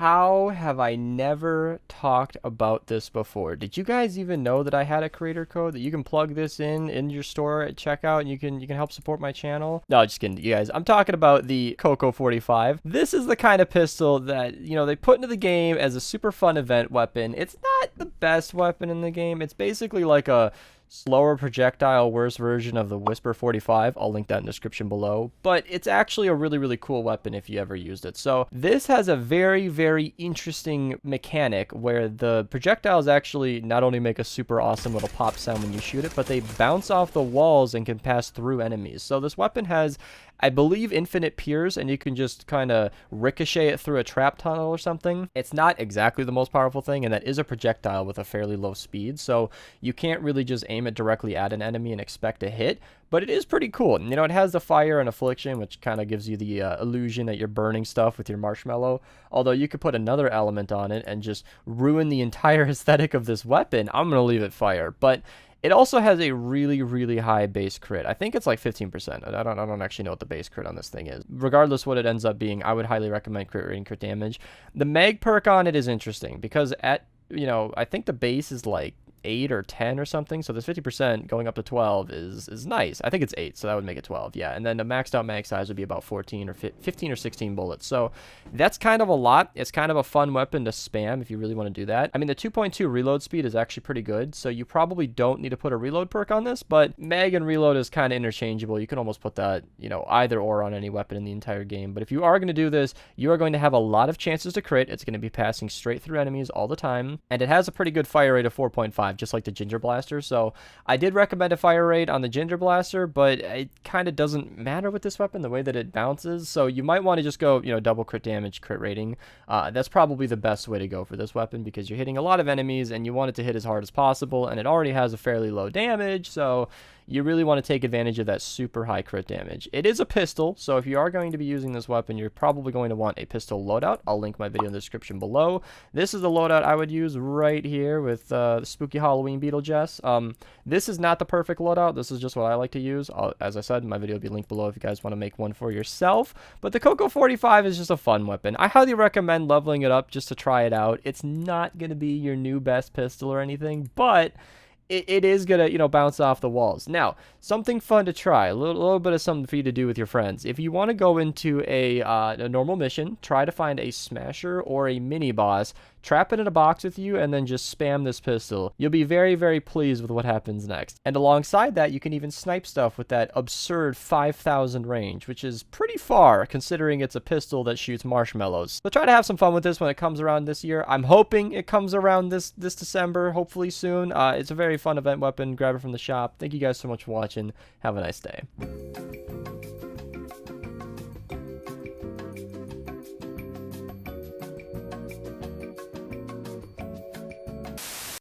How have I never talked about this before? Did you guys even know that I had a creator code that you can plug this in your store at checkout and you can help support my channel? No, just kidding, you guys. I'm talking about the Coco 45. This is the kind of pistol that, they put into the game as a super fun event weapon. It's not the best weapon in the game. It's basically like a slower projectile, worse version of the Whisper 45. I'll link that in the description below. But it's actually a really, really cool weapon if you ever used it. So this has a very, very interesting mechanic where the projectiles actually not only make a super awesome little pop sound when you shoot it, but they bounce off the walls and can pass through enemies. So this weapon has, I believe, infinite peers, and you can just kind of ricochet it through a trap tunnel or something. It's not exactly the most powerful thing, and that is a projectile with a fairly low speed, so you can't really just aim it directly at an enemy and expect a hit, but it is pretty cool. It has the fire and affliction, which kind of gives you the illusion that you're burning stuff with your marshmallow, although you could put another element on it and just ruin the entire aesthetic of this weapon. I'm going to leave it fire, but it also has a really, really high base crit. I think it's like 15%. I don't actually know what the base crit on this thing is. Regardless what it ends up being, I would highly recommend crit rating, crit damage. The mag perk on it is interesting because I think the base is like 8 or 10 or something, so this 50% going up to 12 is nice. I think it's 8, so that would make it 12. Yeah, and then the maxed out mag size would be about 14 or 15 or 16 bullets, so that's kind of a lot. It's kind of a fun weapon to spam if you really want to do that. I mean, the 2.2 reload speed is actually pretty good, so you probably don't need to put a reload perk on this, but mag and reload is kind of interchangeable. You can almost put that, either or on any weapon in the entire game. But if you are going to do this, you are going to have a lot of chances to crit. It's going to be passing straight through enemies all the time, and it has a pretty good fire rate of 4.5, just like the Ginger Blaster. So I did recommend a fire rate on the Ginger Blaster, but it kind of doesn't matter with this weapon, the way that it bounces. So you might want to just go, double crit damage, crit rating. That's probably the best way to go for this weapon because you're hitting a lot of enemies and you want it to hit as hard as possible, and it already has a fairly low damage, so you really want to take advantage of that super high crit damage. It is a pistol, so if you are going to be using this weapon, you're probably going to want a pistol loadout. I'll link my video in the description below. This is the loadout I would use right here with the Spooky Halloween Beetle Jess. This is not the perfect loadout. This is just what I like to use. As I said, my video will be linked below if you guys want to make one for yourself. But the Coco 45 is just a fun weapon. I highly recommend leveling it up just to try it out. It's not going to be your new best pistol or anything, but it is gonna, bounce off the walls. Now, something fun to try, a little bit of something for you to do with your friends. If you want to go into a normal mission, try to find a smasher or a mini boss, trap it in a box with you, and then just spam this pistol. You'll be very, very pleased with what happens next. And alongside that, you can even snipe stuff with that absurd 5,000 range, which is pretty far considering it's a pistol that shoots marshmallows. So try to have some fun with this when it comes around this year. I'm hoping it comes around this December, hopefully soon. It's a very fun event weapon. Grab it from the shop. Thank you guys so much for watching. Have a nice day.